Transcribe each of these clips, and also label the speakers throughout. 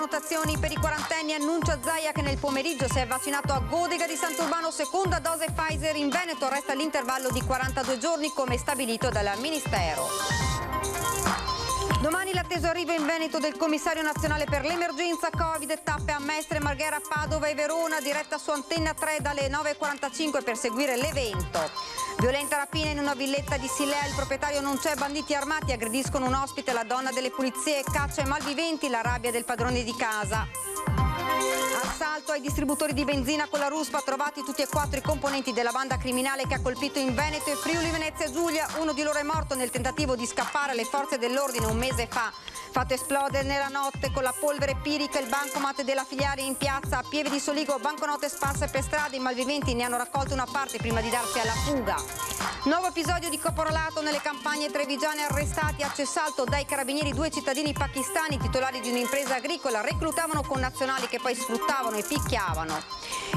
Speaker 1: prenotazioni per i quarantenni, annuncia Zaia che nel pomeriggio si è vaccinato a Godega di Sant'Urbano, seconda dose Pfizer. In Veneto resta l'intervallo di 42 giorni come stabilito dal Ministero. Domani l'atteso arrivo in Veneto del commissario nazionale per l'emergenza Covid, tappe a Mestre, Marghera, Padova e Verona, diretta su Antenna 3 dalle 9.45 per seguire l'evento. Violenta rapina in una villetta di Silea, il proprietario non c'è, banditi armati aggrediscono un ospite, la donna delle pulizie caccia i malviventi, la rabbia del padrone di casa. Assalto ai distributori di benzina con la ruspa, trovati tutti e 4 i componenti della banda criminale che ha colpito in Veneto e Friuli Venezia Giulia. Uno di loro è morto nel tentativo di scappare alle forze dell'ordine un mese fa. Fatto esplodere nella notte con la polvere pirica il bancomat della filiale in piazza a Pieve di Soligo, banconote sparse per strada, i malviventi ne hanno raccolto una parte prima di darsi alla fuga. Nuovo episodio di caporalato nelle campagne trevigiane, arrestati a Cessalto dai carabinieri 2 cittadini pakistani titolari di un'impresa agricola, reclutavano connazionali che poi sfruttavano e picchiavano.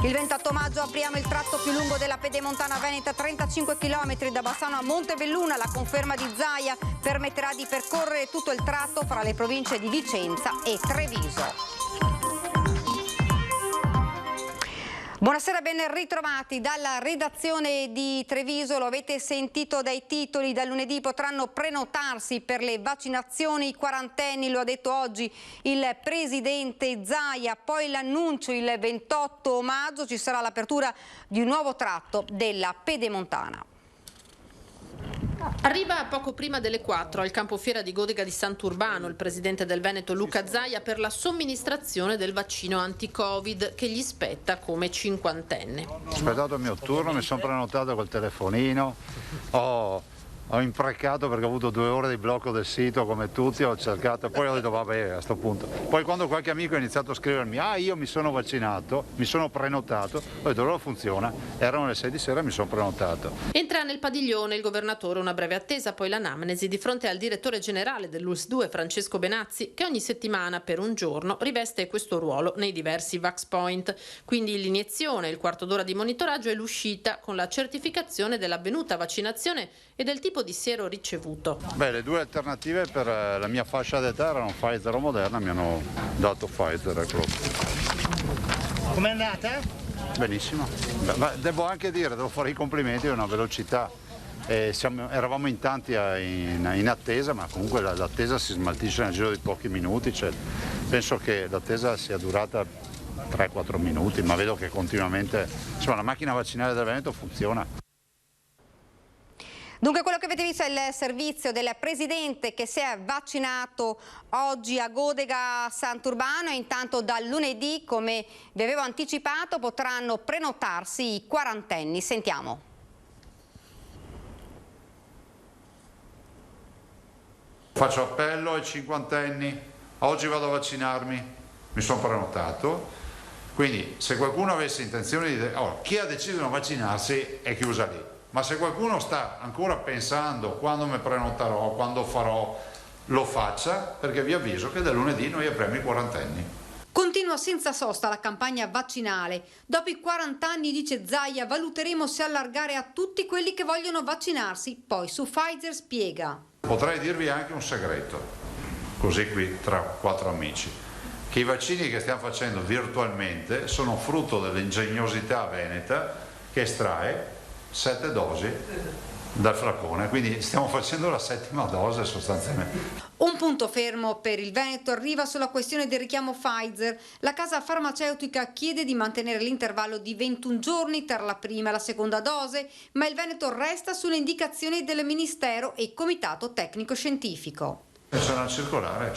Speaker 1: Il 28 maggio apriamo il tratto più lungo della pedemontana veneta, 35 km da Bassano a Montebelluna. La conferma di Zaia permetterà di percorrere tutto il tratto fra le province di Vicenza e Treviso. Buonasera, ben ritrovati dalla redazione di Treviso. Lo avete sentito dai titoli, dal lunedì potranno prenotarsi per le vaccinazioni i quarantenni, lo ha detto oggi il presidente Zaia. Poi l'annuncio il 28 maggio ci sarà l'apertura di un nuovo tratto della pedemontana.
Speaker 2: Arriva poco prima delle 4 al campo fiera di Godega di Sant'Urbano il presidente del Veneto Luca Zaia per la somministrazione del vaccino anti-Covid che gli spetta come cinquantenne.
Speaker 3: Ho aspettato il mio turno, mi sono prenotato col telefonino, ho imprecato perché ho avuto 2 ore di blocco del sito come tutti, ho cercato, poi ho detto vabbè a questo punto. Poi quando qualche amico ha iniziato a scrivermi io mi sono vaccinato, mi sono prenotato, ho detto allora funziona, erano le 6 di sera e mi sono prenotato.
Speaker 2: Entra nel padiglione il governatore, una breve attesa, poi l'anamnesi di fronte al direttore generale dell'ULSS 2 Francesco Benazzi, che ogni settimana per un giorno riveste questo ruolo nei diversi Vax Point. Quindi l'iniezione, il quarto d'ora di monitoraggio e l'uscita con la certificazione dell'avvenuta vaccinazione e del tipo di siero ricevuto.
Speaker 3: Beh, le 2 alternative per la mia fascia d'età erano Pfizer o Moderna, mi hanno dato Pfizer, eccolo.
Speaker 4: Com'è andata?
Speaker 3: Benissimo. Ma devo anche dire, devo fare i complimenti, è una velocità. Eravamo in tanti in attesa, ma comunque l'attesa si smaltisce nel giro di pochi minuti, cioè, penso che l'attesa sia durata 3-4 minuti, ma vedo che continuamente, insomma, la macchina vaccinale del Veneto funziona.
Speaker 1: Dunque quello che avete visto è il servizio del presidente che si è vaccinato oggi a Godega Sant'Urbano e intanto dal lunedì, come vi avevo anticipato, potranno prenotarsi i quarantenni. Sentiamo.
Speaker 3: Faccio appello ai cinquantenni, oggi vado a vaccinarmi, mi sono prenotato, quindi se qualcuno avesse intenzione di... chi ha deciso di non vaccinarsi è chiusa lì. Ma se qualcuno sta ancora pensando quando mi prenoterò, quando farò, lo faccia, perché vi avviso che da lunedì noi apriamo i quarantenni.
Speaker 1: Continua senza sosta la campagna vaccinale. Dopo i 40 anni, dice Zaia, valuteremo se allargare a tutti quelli che vogliono vaccinarsi. Poi su Pfizer spiega.
Speaker 3: Potrei dirvi anche un segreto, così qui tra 4 amici, che i vaccini che stiamo facendo virtualmente sono frutto dell'ingegnosità veneta che estrae 7 dosi dal flacone, quindi stiamo facendo la 7ª dose sostanzialmente.
Speaker 1: Un punto fermo per il Veneto arriva sulla questione del richiamo Pfizer. La casa farmaceutica chiede di mantenere l'intervallo di 21 giorni tra la prima e la seconda dose, ma il Veneto resta sulle indicazioni del Ministero e Comitato Tecnico Scientifico.
Speaker 3: C'è una circolare,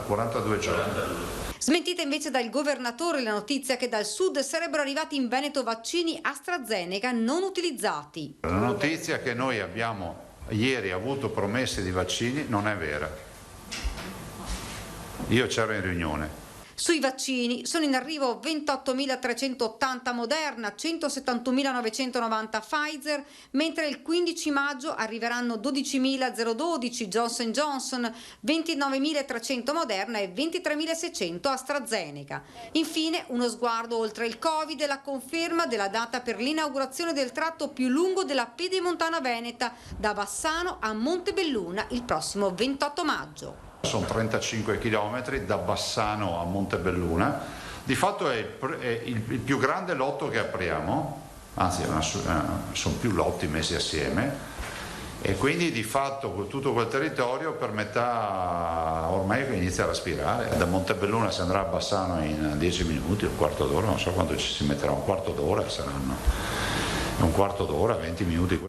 Speaker 3: 42 giorni.
Speaker 1: Smentita invece dal governatore la notizia che dal sud sarebbero arrivati in Veneto vaccini AstraZeneca non utilizzati.
Speaker 3: La notizia che noi abbiamo ieri avuto promesse di vaccini non è vera. Io c'ero in riunione.
Speaker 1: Sui vaccini sono in arrivo 28.380 Moderna, 171.990 Pfizer, mentre il 15 maggio arriveranno 12.012 Johnson Johnson, 29.300 Moderna e 23.600 AstraZeneca. Infine uno sguardo oltre il Covid e la conferma della data per l'inaugurazione del tratto più lungo della pedemontana veneta da Bassano a Montebelluna il prossimo 28 maggio.
Speaker 3: Sono 35 km da Bassano a Montebelluna, di fatto è il più grande lotto che apriamo, anzi sono più lotti messi assieme, e quindi di fatto tutto quel territorio per metà ormai inizia a respirare. Da Montebelluna si andrà a Bassano in 10 minuti, un quarto d'ora, non so quanto ci si metterà, un quarto d'ora saranno, un quarto d'ora, 20 minuti.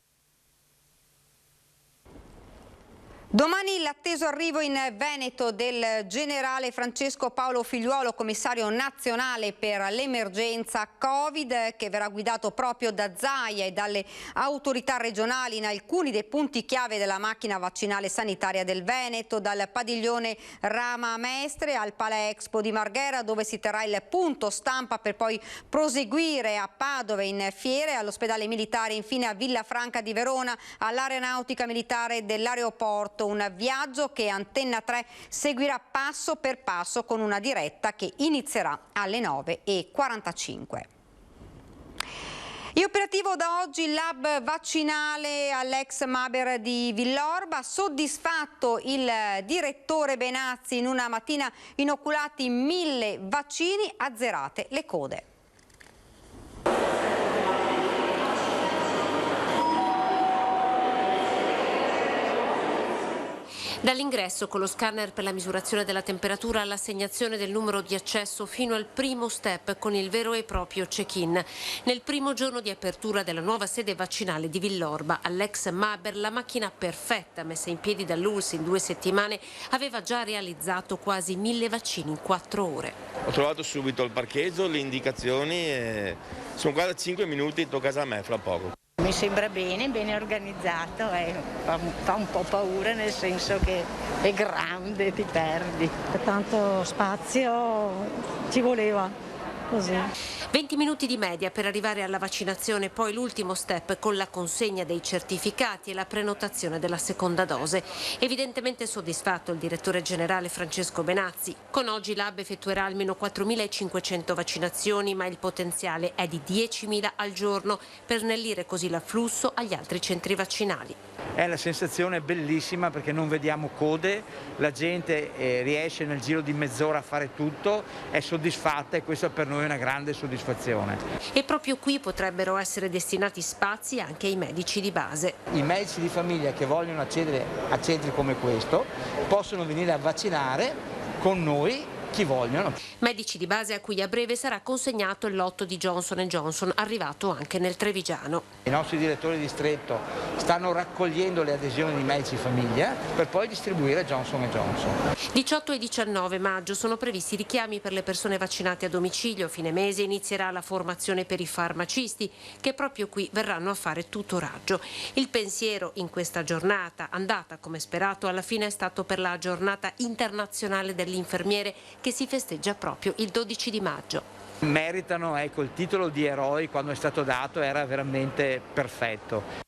Speaker 1: Domani l'atteso arrivo in Veneto del generale Francesco Paolo Figliuolo, commissario nazionale per l'emergenza Covid, che verrà guidato proprio da Zaia e dalle autorità regionali in alcuni dei punti chiave della macchina vaccinale sanitaria del Veneto, dal padiglione Rama Mestre al Pala Expo di Marghera, dove si terrà il punto stampa per poi proseguire a Padova in fiere, all'ospedale militare, infine a Villafranca di Verona, all'aeronautica militare dell'aeroporto. Un viaggio che Antenna 3 seguirà passo per passo con una diretta che inizierà alle 9:45. È operativo da oggi il lab vaccinale all'ex Maber di Villorba. Soddisfatto il direttore Benazzi, in una mattina inoculati 1000 vaccini, azzerate le code.
Speaker 5: Dall'ingresso con lo scanner per la misurazione della temperatura all'assegnazione del numero di accesso fino al primo step con il vero e proprio check-in. Nel primo giorno di apertura della nuova sede vaccinale di Villorba, all'ex Maber, la macchina perfetta messa in piedi dall'ULSS in 2 settimane aveva già realizzato quasi 1000 vaccini in 4 ore.
Speaker 6: Ho trovato subito il parcheggio, le indicazioni e sono quasi 5 minuti, tocca a me fra poco.
Speaker 7: Mi sembra bene organizzato, fa un po' paura nel senso che è grande, ti perdi.
Speaker 8: Tanto spazio ci voleva, così.
Speaker 5: 20 minuti di media per arrivare alla vaccinazione, poi l'ultimo step con la consegna dei certificati e la prenotazione della seconda dose. Evidentemente soddisfatto il direttore generale Francesco Benazzi. Con oggi l'Hub effettuerà almeno 4.500 vaccinazioni, ma il potenziale è di 10.000 al giorno per snellire così l'afflusso agli altri centri vaccinali.
Speaker 9: È una sensazione bellissima perché non vediamo code, la gente riesce nel giro di mezz'ora a fare tutto, è soddisfatta e questo per noi è una grande soddisfazione.
Speaker 5: E proprio qui potrebbero essere destinati spazi anche ai medici di base.
Speaker 9: I medici di famiglia che vogliono accedere a centri come questo possono venire a vaccinare con noi chi vogliono.
Speaker 5: Medici di base a cui a breve sarà consegnato il lotto di Johnson & Johnson, arrivato anche nel Trevigiano.
Speaker 9: I nostri direttori di distretto stanno raccogliendo le adesioni di medici di famiglia per poi distribuire Johnson & Johnson.
Speaker 5: 18 e 19 maggio sono previsti richiami per le persone vaccinate a domicilio. Fine mese inizierà la formazione per i farmacisti, che proprio qui verranno a fare tutoraggio. Il pensiero in questa giornata, andata come sperato, alla fine è stato per la giornata internazionale dell'infermiere, che si festeggia proprio il 12 di maggio.
Speaker 9: Meritano, il titolo di eroi quando è stato dato era veramente perfetto.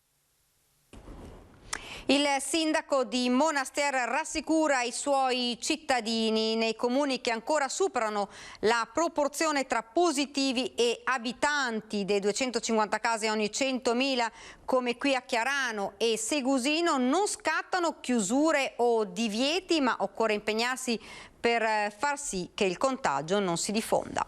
Speaker 1: Il sindaco di Monastir rassicura i suoi cittadini nei comuni che ancora superano la proporzione tra positivi e abitanti dei 250 casi ogni 100.000 come qui a Chiarano e Segusino. Non scattano chiusure o divieti, ma occorre impegnarsi per far sì che il contagio non si diffonda.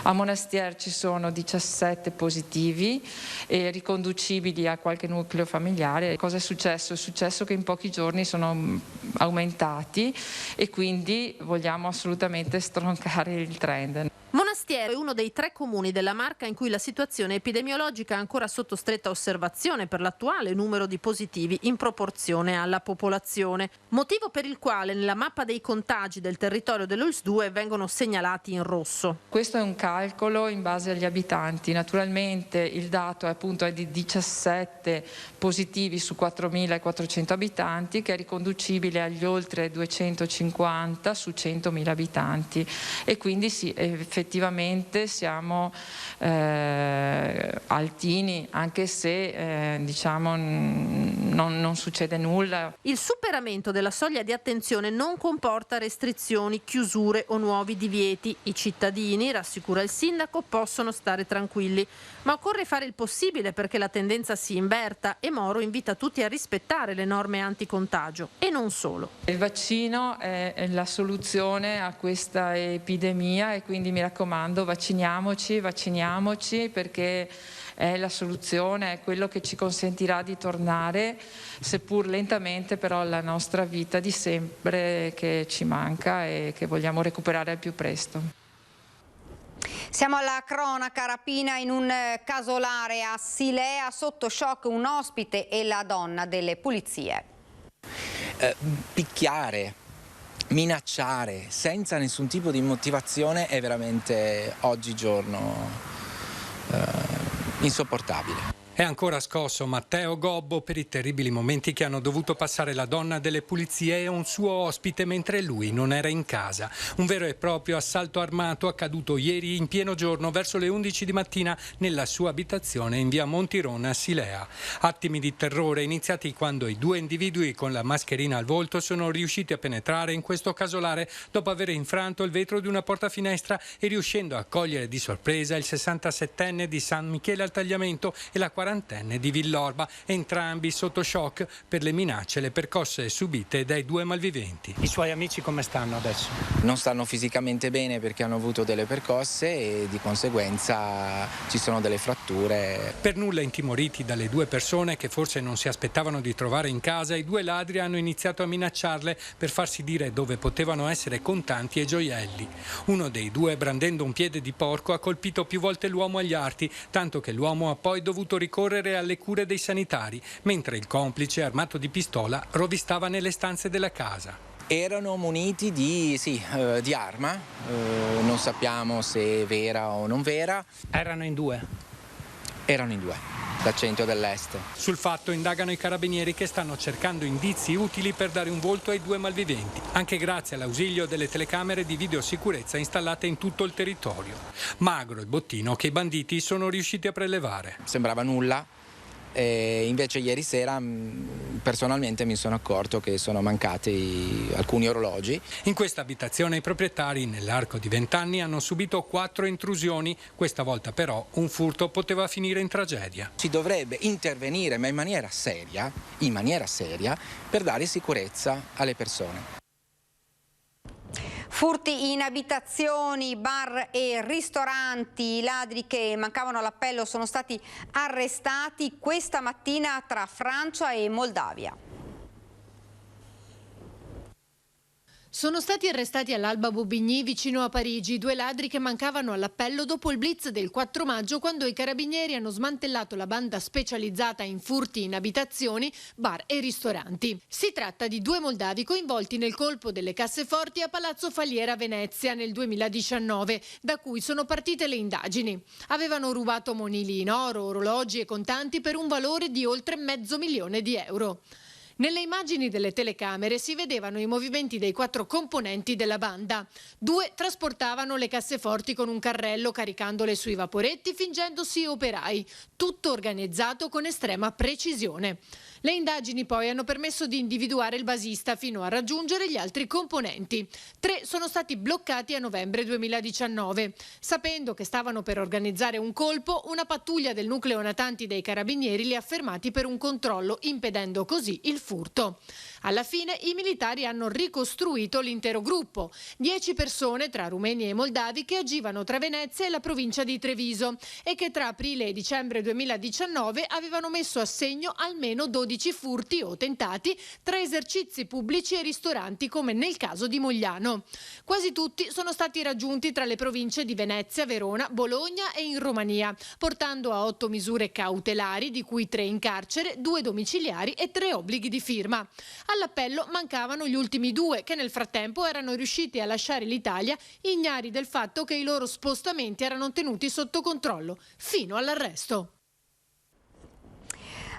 Speaker 10: A Monastir ci sono 17 positivi riconducibili a qualche nucleo familiare. Cosa è successo? È successo che in pochi giorni sono aumentati e quindi vogliamo assolutamente stroncare il trend.
Speaker 2: Monastir è uno dei 3 comuni della Marca in cui la situazione epidemiologica è ancora sotto stretta osservazione per l'attuale numero di positivi in proporzione alla popolazione, motivo per il quale nella mappa dei contagi del territorio dell'ULSS 2 vengono segnalati in rosso.
Speaker 10: Questo è un calcolo in base agli abitanti, naturalmente il dato è di 17 positivi su 4.400 abitanti, che è riconducibile agli oltre 250 su 100.000 abitanti e quindi sì, effettivamente siamo altini, anche se non succede nulla.
Speaker 2: Il superamento della soglia di attenzione non comporta restrizioni, chiusure o nuovi divieti. I cittadini, rassicura assicura il sindaco, possono stare tranquilli. Ma occorre fare il possibile perché la tendenza si inverta e Moro invita tutti a rispettare le norme anticontagio e non solo.
Speaker 10: Il vaccino è la soluzione a questa epidemia e quindi mi raccomando, vacciniamoci perché è la soluzione, è quello che ci consentirà di tornare, seppur lentamente, però alla nostra vita di sempre che ci manca e che vogliamo recuperare al più presto.
Speaker 1: Siamo alla cronaca, rapina in un casolare a Silea, sotto shock un ospite e la donna delle pulizie.
Speaker 11: Picchiare, minacciare senza nessun tipo di motivazione è veramente oggigiorno insopportabile.
Speaker 12: È ancora scosso Matteo Gobbo per i terribili momenti che hanno dovuto passare la donna delle pulizie e un suo ospite mentre lui non era in casa. Un vero e proprio assalto armato accaduto ieri in pieno giorno verso le 11 di mattina nella sua abitazione in via Montirone a Silea. Attimi di terrore iniziati quando i due individui con la mascherina al volto sono riusciti a penetrare in questo casolare dopo aver infranto il vetro di una porta-finestra e riuscendo a cogliere di sorpresa il 67enne di San Michele al Tagliamento e la 40enne di Villorba, entrambi sotto shock per le minacce e le percosse subite dai due malviventi.
Speaker 4: I suoi amici come stanno adesso?
Speaker 11: Non stanno fisicamente bene perché hanno avuto delle percosse e di conseguenza ci sono delle fratture.
Speaker 12: Per nulla intimoriti dalle due persone che forse non si aspettavano di trovare in casa, i due ladri hanno iniziato a minacciarle per farsi dire dove potevano essere contanti e gioielli. Uno dei due, brandendo un piede di porco, ha colpito più volte l'uomo agli arti, tanto che l'uomo ha poi dovuto ricorrere alle cure dei sanitari, mentre il complice, armato di pistola, rovistava nelle stanze della casa.
Speaker 11: Erano muniti di arma, non sappiamo se vera o non vera.
Speaker 4: Erano in due?
Speaker 11: Erano in due, dal centro dell'est.
Speaker 12: Sul fatto indagano i carabinieri che stanno cercando indizi utili per dare un volto ai due malviventi, anche grazie all'ausilio delle telecamere di videosicurezza installate in tutto il territorio. Magro il bottino che i banditi sono riusciti a prelevare.
Speaker 11: Sembrava nulla. E invece ieri sera personalmente mi sono accorto che sono mancati alcuni orologi.
Speaker 12: In questa abitazione i proprietari nell'arco di 20 anni hanno subito 4 intrusioni, questa volta però un furto poteva finire in tragedia.
Speaker 11: Si dovrebbe intervenire ma in maniera seria per dare sicurezza alle persone.
Speaker 1: Furti in abitazioni, bar e ristoranti. I ladri che mancavano all'appello sono stati arrestati questa mattina tra Francia e Moldavia.
Speaker 13: Sono stati arrestati all'Alba Bobigny vicino a Parigi due ladri che mancavano all'appello dopo il blitz del 4 maggio quando i carabinieri hanno smantellato la banda specializzata in furti in abitazioni, bar e ristoranti. Si tratta di due moldavi coinvolti nel colpo delle casseforti a Palazzo Faliera Venezia nel 2019, da cui sono partite le indagini. Avevano rubato monili in oro, orologi e contanti per un valore di oltre €500.000. Nelle immagini delle telecamere si vedevano i movimenti dei 4 componenti della banda. 2 trasportavano le casseforti con un carrello caricandole sui vaporetti fingendosi operai, tutto organizzato con estrema precisione. Le indagini poi hanno permesso di individuare il basista fino a raggiungere gli altri componenti. 3 sono stati bloccati a novembre 2019. Sapendo che stavano per organizzare un colpo, una pattuglia del nucleo natanti dei carabinieri li ha fermati per un controllo, impedendo così il furto. Alla fine i militari hanno ricostruito l'intero gruppo, 10 persone tra rumeni e moldavi che agivano tra Venezia e la provincia di Treviso e che tra aprile e dicembre 2019 avevano messo a segno almeno 12 furti o tentati tra esercizi pubblici e ristoranti come nel caso di Mogliano. Quasi tutti sono stati raggiunti tra le province di Venezia, Verona, Bologna e in Romania, portando a 8 misure cautelari, di cui 3 in carcere, 2 domiciliari e 3 obblighi di firma. All'appello mancavano gli ultimi 2 che nel frattempo erano riusciti a lasciare l'Italia ignari del fatto che i loro spostamenti erano tenuti sotto controllo fino all'arresto.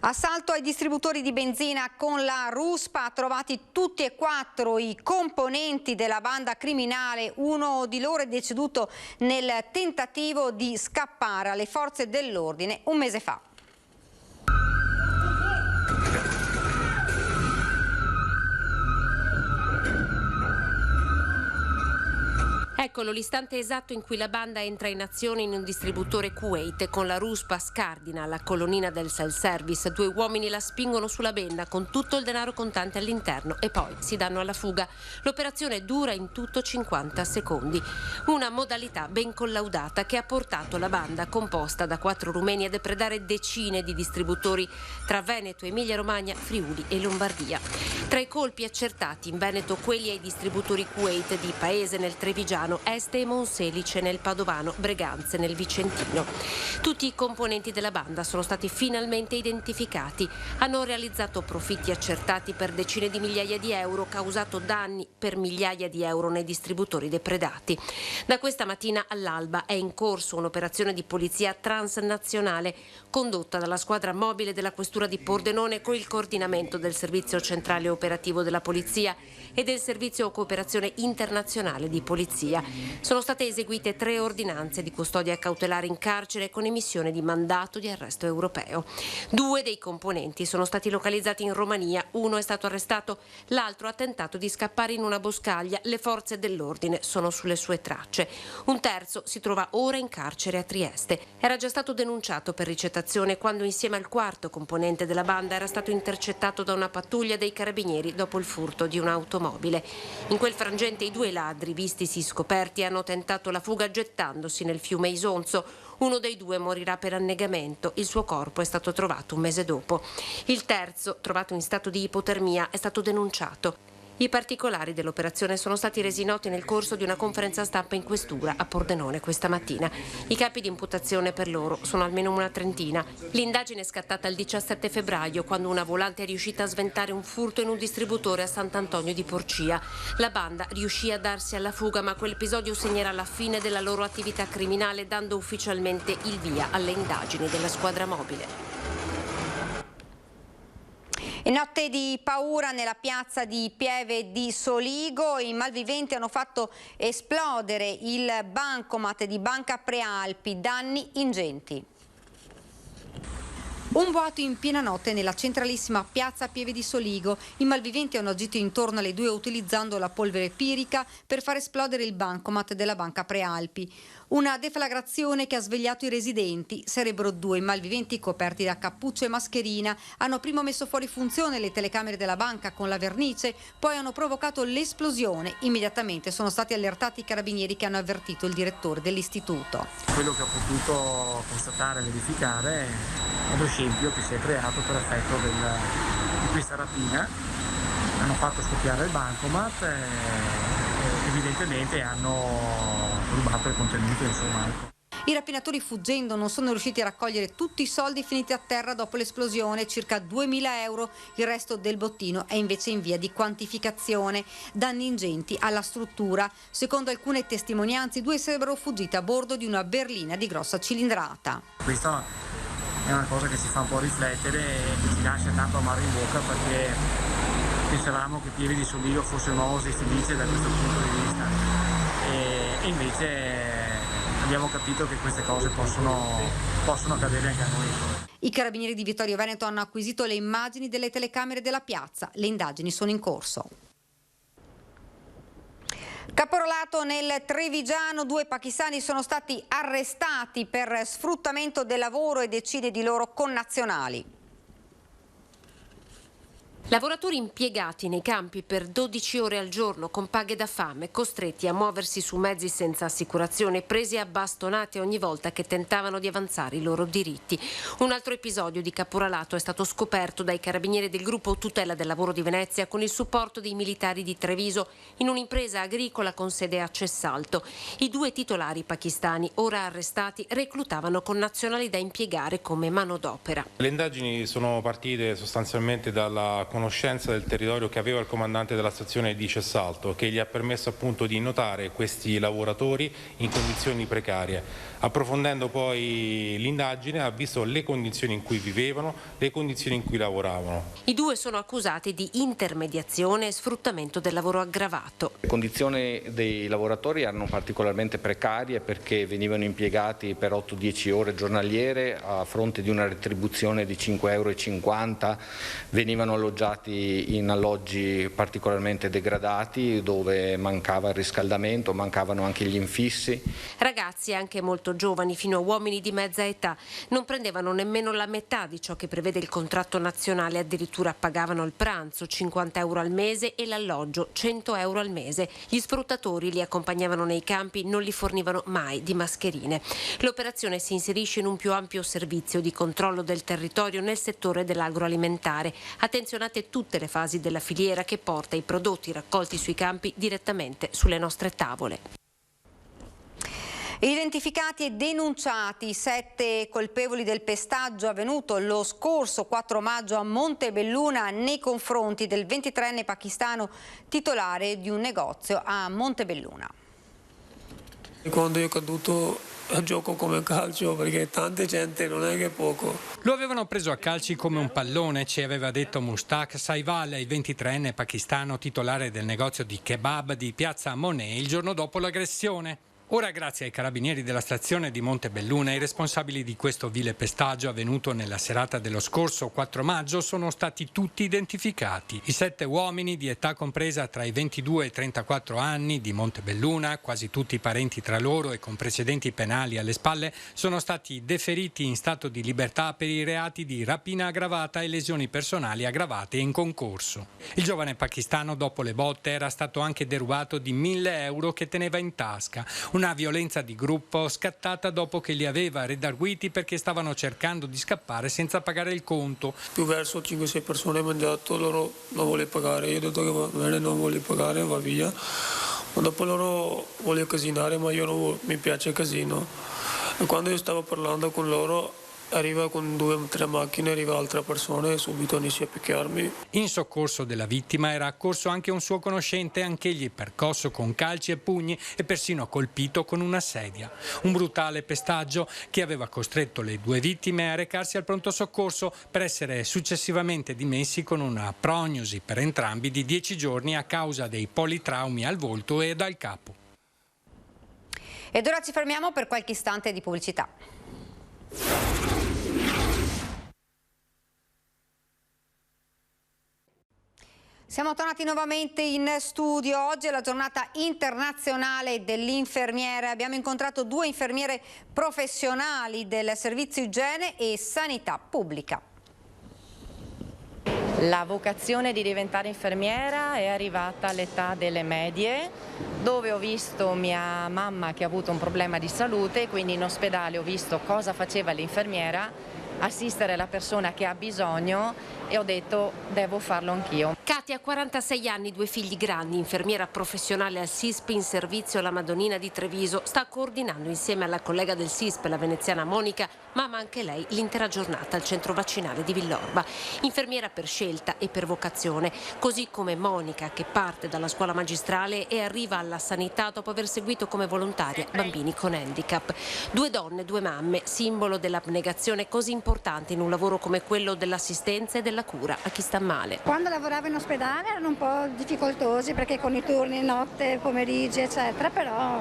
Speaker 1: Assalto ai distributori di benzina con la ruspa, trovati tutti e 4 i componenti della banda criminale. Uno di loro è deceduto nel tentativo di scappare alle forze dell'ordine un mese fa.
Speaker 5: Eccolo l'istante esatto in cui la banda entra in azione in un distributore Kuwait con la ruspa scardina la colonnina del self-service. 2 uomini la spingono sulla benda con tutto il denaro contante all'interno e poi si danno alla fuga. L'operazione dura in tutto 50 secondi. Una modalità ben collaudata che ha portato la banda, composta da 4 rumeni, a depredare decine di distributori tra Veneto, Emilia-Romagna, Friuli e Lombardia. Tra i colpi accertati in Veneto quelli ai distributori Kuwait di Paese nel Trevigiano, Este e Monselice nel Padovano, Breganze nel Vicentino. Tutti i componenti della banda sono stati finalmente identificati. Hanno realizzato profitti accertati per decine di migliaia di euro, causato danni per migliaia di euro nei distributori depredati. Da questa mattina all'alba è in corso un'operazione di polizia transnazionale condotta dalla squadra mobile della Questura di Pordenone con il coordinamento del Servizio Centrale Operativo della Polizia e del Servizio Cooperazione Internazionale di Polizia. Sono state eseguite 3 ordinanze di custodia cautelare in carcere con emissione di mandato di arresto europeo. 2 dei componenti sono stati localizzati in Romania, uno è stato arrestato, l'altro ha tentato di scappare in una boscaglia, le forze dell'ordine sono sulle sue tracce. Un terzo si trova ora in carcere a Trieste. Era già stato denunciato per ricettazione quando insieme al 4º componente della banda era stato intercettato da una pattuglia dei carabinieri dopo il furto di un'automobile. In quel frangente i 2 ladri, vistisi scoperti, hanno tentato la fuga gettandosi nel fiume Isonzo. Uno dei 2 morirà per annegamento, il suo corpo è stato trovato un mese dopo. Il terzo, trovato in stato di ipotermia, è stato denunciato. I particolari dell'operazione sono stati resi noti nel corso di una conferenza stampa in questura a Pordenone questa mattina. I capi di imputazione per loro sono almeno una trentina. L'indagine è scattata il 17 febbraio quando una volante è riuscita a sventare un furto in un distributore a Sant'Antonio di Porcia. La banda riuscì a darsi alla fuga, ma quell'episodio segnerà la fine della loro attività criminale, dando ufficialmente il via alle indagini della squadra mobile.
Speaker 1: In notte di paura nella piazza di Pieve di Soligo i malviventi hanno fatto esplodere il bancomat di Banca Prealpi, danni ingenti. Un boato in piena notte nella centralissima piazza Pieve di Soligo. I malviventi hanno agito intorno alle 2 utilizzando la polvere pirica per far esplodere il bancomat della Banca Prealpi. Una deflagrazione che ha svegliato i residenti. Sarebbero 2 malviventi coperti da cappuccio e mascherina. Hanno prima messo fuori funzione le telecamere della banca con la vernice, poi hanno provocato l'esplosione. Immediatamente sono stati allertati i carabinieri che hanno avvertito il direttore dell'istituto.
Speaker 14: Quello che ho potuto constatare e verificare è lo scempio che si è creato per effetto di questa rapina. Hanno fatto scoppiare il bancomat e evidentemente hanno rubato il contenuto, insomma.
Speaker 1: I rapinatori, fuggendo, non sono riusciti a raccogliere tutti i soldi finiti a terra dopo l'esplosione, circa 2.000 euro. Il resto del bottino è invece in via di quantificazione. Danni ingenti alla struttura. Secondo alcune testimonianze, i 2 sarebbero fuggiti a bordo di una berlina di grossa cilindrata.
Speaker 14: Questa è una cosa che ci fa un po' riflettere e che ci lascia tanto amaro in bocca, perché pensavamo che Pieve di Soligo fosse un'oasi felice da questo punto di vista e invece abbiamo capito che queste cose possono accadere anche a noi.
Speaker 1: I carabinieri di Vittorio Veneto hanno acquisito le immagini delle telecamere della piazza. Le indagini sono in corso. Caporalato nel Trevigiano, 2 pakistani sono stati arrestati per sfruttamento del lavoro e decine di loro connazionali.
Speaker 5: Lavoratori impiegati nei campi per 12 ore al giorno con paghe da fame, costretti a muoversi su mezzi senza assicurazione, presi a bastonate ogni volta che tentavano di avanzare i loro diritti. Un altro episodio di caporalato è stato scoperto dai carabinieri del gruppo Tutela del Lavoro di Venezia con il supporto dei militari di Treviso in un'impresa agricola con sede a Cessalto. I 2 titolari pakistani, ora arrestati, reclutavano connazionali da impiegare come manodopera.
Speaker 15: Le indagini sono partite sostanzialmente dalla conoscenza del territorio che aveva il comandante della stazione di Cessalto, che gli ha permesso appunto di notare questi lavoratori in condizioni precarie. Approfondendo poi l'indagine ha visto le condizioni in cui vivevano, le condizioni in cui lavoravano.
Speaker 5: I 2 sono accusati di intermediazione e sfruttamento del lavoro aggravato.
Speaker 16: Le condizioni dei lavoratori erano particolarmente precarie perché venivano impiegati per 8-10 ore giornaliere a fronte di una retribuzione di 5,50 €, venivano alloggiati alloggiati in alloggi particolarmente degradati dove mancava il riscaldamento, mancavano anche gli infissi.
Speaker 5: Ragazzi anche molto giovani, fino a uomini di mezza età, non prendevano nemmeno la metà di ciò che prevede il contratto nazionale, addirittura pagavano il pranzo, 50 euro al mese, e l'alloggio, 100 euro al mese. Gli sfruttatori li accompagnavano nei campi, non li fornivano mai di mascherine. L'operazione si inserisce in un più ampio servizio di controllo del territorio nel settore dell'agroalimentare. Attenzionate tutte le fasi della filiera che porta i prodotti raccolti sui campi direttamente sulle nostre tavole.
Speaker 1: Identificati e denunciati 7 colpevoli del pestaggio avvenuto lo scorso 4 maggio a Montebelluna nei confronti del 23enne pakistano titolare di un negozio a Montebelluna.
Speaker 17: Quando io ho caduto gioco come calcio, perché tanta gente non è che poco.
Speaker 12: Lo avevano preso a calci come un pallone, ci aveva detto Mushtaq Saival, il 23enne pakistano titolare del negozio di kebab di piazza Monet il giorno dopo l'aggressione. Ora, grazie ai carabinieri della stazione di Montebelluna, i responsabili di questo vile pestaggio avvenuto nella serata dello scorso 4 maggio sono stati tutti identificati. I 7 uomini di età compresa tra i 22 e i 34 anni di Montebelluna, quasi tutti parenti tra loro e con precedenti penali alle spalle, sono stati deferiti in stato di libertà per i reati di rapina aggravata e lesioni personali aggravate in concorso. Il giovane pakistano, dopo le botte, era stato anche derubato di 1.000 euro che teneva in tasca. Una violenza di gruppo scattata dopo che li aveva redarguiti perché stavano cercando di scappare senza pagare il conto.
Speaker 17: Più verso 5-6 persone hanno mangiato, loro non vogliono pagare, io ho detto che va bene, non voglio pagare, va via. Ma dopo loro voglio casinare, ma io non mi piace il casino. E quando io stavo parlando con loro, arriva con 2 o 3 macchine, arriva altra persona e subito inizia a picchiarmi.
Speaker 12: In soccorso della vittima era accorso anche un suo conoscente, anch'egli percosso con calci e pugni e persino colpito con una sedia. Un brutale pestaggio che aveva costretto le 2 vittime a recarsi al pronto soccorso per essere successivamente dimessi con una prognosi per entrambi di 10 giorni a causa dei politraumi al volto e al capo.
Speaker 1: Ed ora ci fermiamo per qualche istante di pubblicità. Siamo tornati nuovamente in studio. Oggi è la giornata internazionale dell'infermiere. Abbiamo incontrato 2 infermiere professionali del servizio igiene e sanità pubblica.
Speaker 18: La vocazione di diventare infermiera è arrivata all'età delle medie, dove ho visto mia mamma che ha avuto un problema di salute, quindi in ospedale ho visto cosa faceva l'infermiera, assistere la persona che ha bisogno, e ho detto devo farlo anch'io.
Speaker 5: Katia ha 46 anni, 2 figli grandi, infermiera professionale al SISP in servizio alla Madonnina di Treviso. Sta coordinando insieme alla collega del SISP, la veneziana Monica, mamma anche lei, l'intera giornata al centro vaccinale di Villorba. Infermiera per scelta e per vocazione, così come Monica, che parte dalla scuola magistrale e arriva alla sanità dopo aver seguito come volontaria bambini con handicap. 2 donne, 2 mamme, simbolo dell'abnegazione così importante in un lavoro come quello dell'assistenza e della cura a chi sta male.
Speaker 19: Quando lavoravo in ospedale erano un po' difficoltosi perché con i turni notte, pomeriggi eccetera, però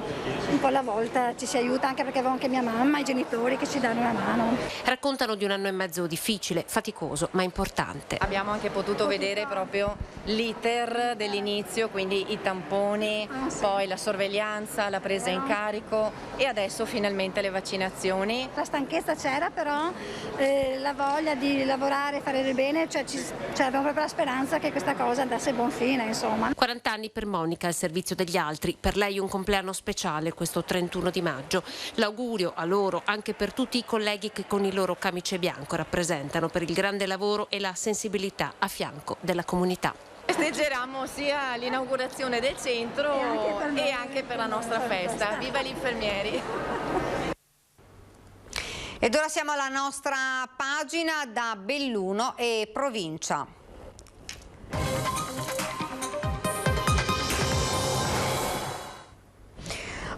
Speaker 19: un po' alla volta ci si aiuta, anche perché avevo anche mia mamma e i genitori che ci danno una mano.
Speaker 5: Raccontano di un anno e mezzo difficile, faticoso ma importante.
Speaker 18: Abbiamo anche potuto vedere proprio l'iter dell'inizio, quindi i tamponi, poi la sorveglianza, la presa in carico e adesso finalmente le vaccinazioni.
Speaker 19: La stanchezza c'era, però la voglia di lavorare e fare del bene, abbiamo proprio la speranza che questa cosa andasse a buon fine, insomma.
Speaker 5: 40 anni per Monica al servizio degli altri, per lei un compleanno speciale questo 31 di maggio. L'augurio a loro, anche per tutti i colleghi che con il loro camice bianco rappresentano, per il grande lavoro e la sensibilità a fianco della comunità.
Speaker 18: Festeggeremo sia l'inaugurazione del centro e anche per la nostra festa. Viva gli infermieri!
Speaker 1: Ed ora siamo alla nostra pagina da Belluno e provincia.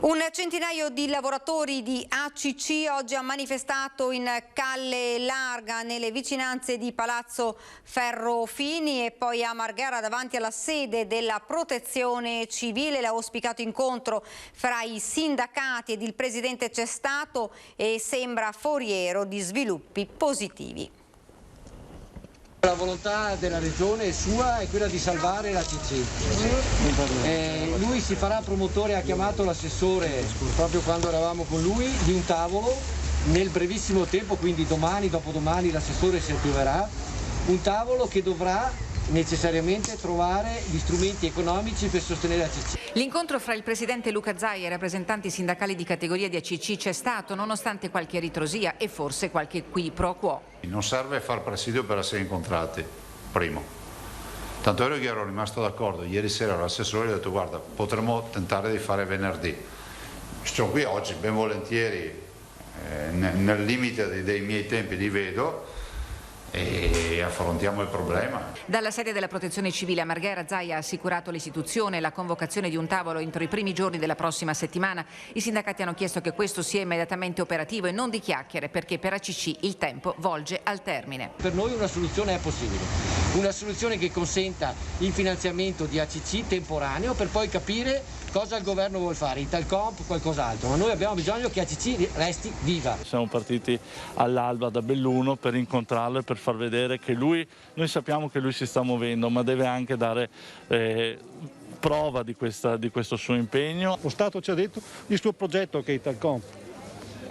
Speaker 1: Un centinaio di lavoratori di ACC oggi ha manifestato in Calle Larga, nelle vicinanze di Palazzo Ferrofini, e poi a Marghera davanti alla sede della Protezione Civile. L'auspicato incontro fra i sindacati ed il presidente c'è stato e sembra foriero di sviluppi positivi.
Speaker 20: La volontà della regione è sua, è quella di salvare la CC. Lui si farà promotore, ha chiamato l'assessore proprio quando eravamo con lui, di un tavolo nel brevissimo tempo, quindi domani, dopodomani l'assessore si attiverà, un tavolo che dovrà necessariamente trovare gli strumenti economici per sostenere la CC.
Speaker 21: L'incontro fra il presidente Luca Zai e i rappresentanti sindacali di categoria di ACC c'è stato, nonostante qualche ritrosia e forse qualche qui pro quo.
Speaker 3: Non serve far presidio per essere incontrati, primo. Tanto è vero che ero rimasto d'accordo, ieri sera l'assessore ha detto guarda, potremmo tentare di fare venerdì. Sono qui oggi, ben volentieri, nel limite dei miei tempi li vedo, e affrontiamo il problema.
Speaker 21: Dalla sede della Protezione Civile a Marghera, Zai ha assicurato l'istituzione e la convocazione di un tavolo entro i primi giorni della prossima settimana. I sindacati hanno chiesto che questo sia immediatamente operativo e non di chiacchiere, perché per ACC il tempo volge al termine.
Speaker 20: Per noi una soluzione è possibile, una soluzione che consenta il finanziamento di ACC temporaneo per poi capire cosa il governo vuole fare, Italcomp o qualcos'altro, ma noi abbiamo bisogno che ACC resti viva.
Speaker 22: Siamo partiti all'alba da Belluno per incontrarlo e per far vedere che noi sappiamo che lui si sta muovendo, ma deve anche dare prova di questo suo impegno.
Speaker 23: Lo Stato ci ha detto il suo progetto che è Italcomp.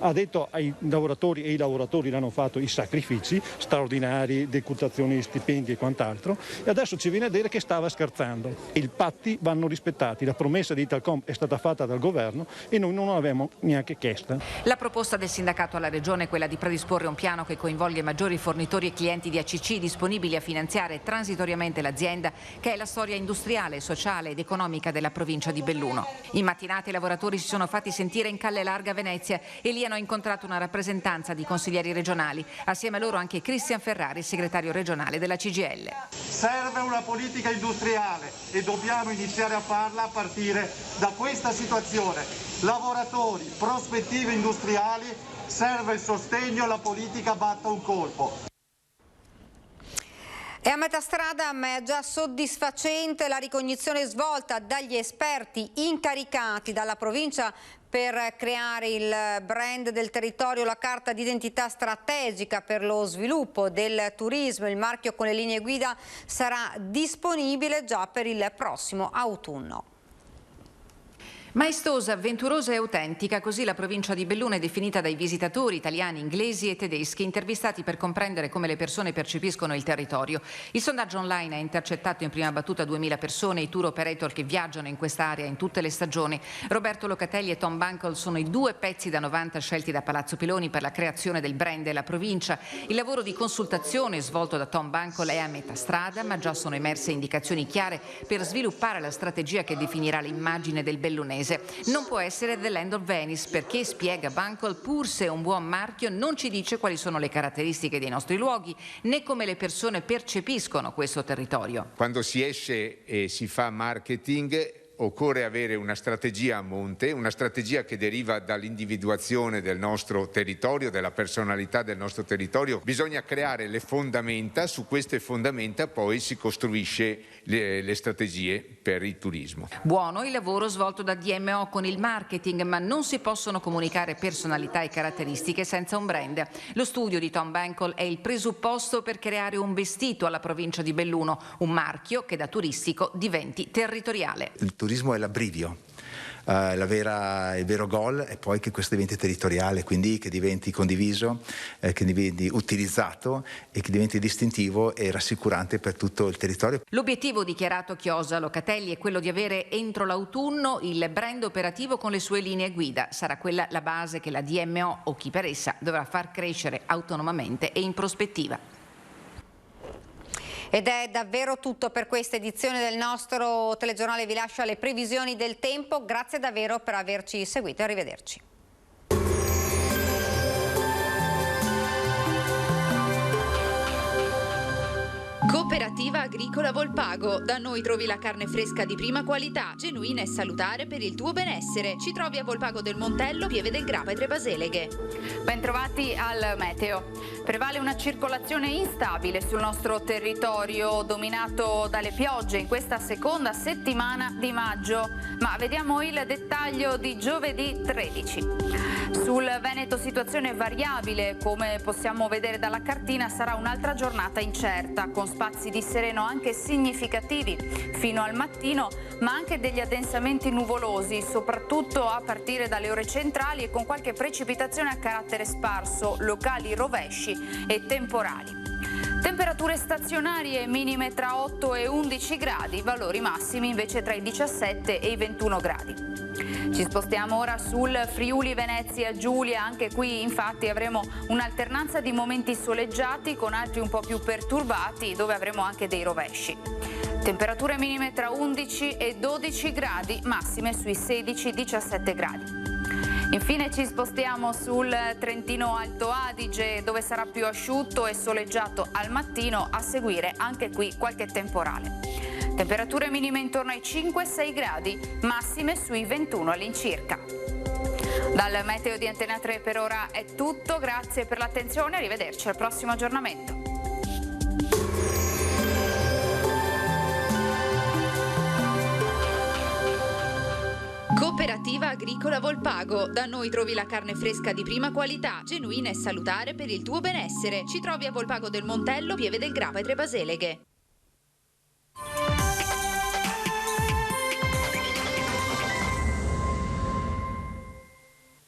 Speaker 23: Ha detto ai lavoratori, e i lavoratori l'hanno fatto, i sacrifici straordinari, decurtazioni, stipendi e quant'altro, e adesso ci viene a dire che stava scherzando. I patti vanno rispettati, la promessa di Italcomp è stata fatta dal governo e noi non l'avevamo neanche chiesta.
Speaker 21: La proposta del sindacato alla regione è quella di predisporre un piano che coinvolga i maggiori fornitori e clienti di ACC disponibili a finanziare transitoriamente l'azienda, che è la storia industriale, sociale ed economica della provincia di Belluno. In mattinata i lavoratori si sono fatti sentire in Calle Larga a Venezia e lì hanno incontrato una rappresentanza di consiglieri regionali, assieme a loro anche Cristian Ferrari, segretario regionale della CGIL.
Speaker 24: Serve una politica industriale e dobbiamo iniziare a farla a partire da questa situazione. Lavoratori, prospettive industriali, serve il sostegno, la politica batta un colpo.
Speaker 1: È a metà strada, ma è già soddisfacente la ricognizione svolta dagli esperti incaricati dalla provincia per creare il brand del territorio, la carta d'identità strategica per lo sviluppo del turismo. Il marchio con le linee guida sarà disponibile già per il prossimo autunno.
Speaker 21: Maestosa, avventurosa e autentica, così la provincia di Belluno è definita dai visitatori italiani, inglesi e tedeschi, intervistati per comprendere come le persone percepiscono il territorio. Il sondaggio online ha intercettato in prima battuta 2000 persone, i tour operator che viaggiano in quest'area in tutte le stagioni. Roberto Locatelli e Tom Bunkle sono i due pezzi da 90 scelti da Palazzo Piloni per la creazione del brand della provincia. Il lavoro di consultazione svolto da Tom Bunkle è a metà strada, ma già sono emerse indicazioni chiare per sviluppare la strategia che definirà l'immagine del bellunese. Non può essere The Land of Venice perché, spiega Bunkle, pur se è un buon marchio non ci dice quali sono le caratteristiche dei nostri luoghi né come le persone percepiscono questo territorio.
Speaker 25: Quando si esce e si fa marketing occorre avere una strategia a monte, una strategia che deriva dall'individuazione del nostro territorio, della personalità del nostro territorio. Bisogna creare le fondamenta, su queste fondamenta poi si costruisce le strategie per il turismo.
Speaker 21: Buono il lavoro svolto da DMO con il marketing, ma non si possono comunicare personalità e caratteristiche senza un brand. Lo studio di Tom Bunkle è il presupposto per creare un vestito alla provincia di Belluno, un marchio che da turistico diventi territoriale.
Speaker 26: Il turismo è l'abbrivio, il vero goal è poi che questo diventi territoriale, quindi che diventi condiviso, che diventi utilizzato e che diventi distintivo e rassicurante per tutto il territorio.
Speaker 21: L'obiettivo dichiarato Chiosa Locatelli è quello di avere entro l'autunno il brand operativo con le sue linee guida. Sarà quella la base che la DMO o chi per essa dovrà far crescere autonomamente e in prospettiva.
Speaker 1: Ed è davvero tutto per questa edizione del nostro telegiornale. Vi lascio alle previsioni del tempo. Grazie davvero per averci seguito. Arrivederci.
Speaker 2: Cooperativa Agricola Volpago. Da noi trovi la carne fresca di prima qualità, genuina e salutare per il tuo benessere. Ci trovi a Volpago del Montello, Pieve del Grappa e Tre Baseleghe.
Speaker 6: Bentrovati al meteo. Prevale una circolazione instabile sul nostro territorio, dominato dalle piogge in questa seconda settimana di maggio. Ma vediamo il dettaglio di giovedì 13. Sul Veneto situazione variabile, come possiamo vedere dalla cartina sarà un'altra giornata incerta, con spazi di sereno anche significativi fino al mattino, ma anche degli addensamenti nuvolosi, soprattutto a partire dalle ore centrali e con qualche precipitazione a carattere sparso, locali rovesci e temporali. Temperature stazionarie minime tra 8 e 11 gradi, valori massimi invece tra i 17 e i 21 gradi. Ci spostiamo ora sul Friuli Venezia Giulia, anche qui infatti avremo un'alternanza di momenti soleggiati con altri un po' più perturbati dove avremo anche dei rovesci. Temperature minime tra 11 e 12 gradi, massime sui 16-17 gradi. Infine ci spostiamo sul Trentino Alto Adige, dove sarà più asciutto e soleggiato al mattino, a seguire anche qui qualche temporale. Temperature minime intorno ai 5-6 gradi, massime sui 21 all'incirca. Dal meteo di Antena 3 per ora è tutto, grazie per l'attenzione, arrivederci al prossimo aggiornamento.
Speaker 2: Cooperativa Agricola Volpago. Da noi trovi la carne fresca di prima qualità, genuina e salutare per il tuo benessere. Ci trovi a Volpago del Montello, Pieve del Grappa e Tre Baseleghe.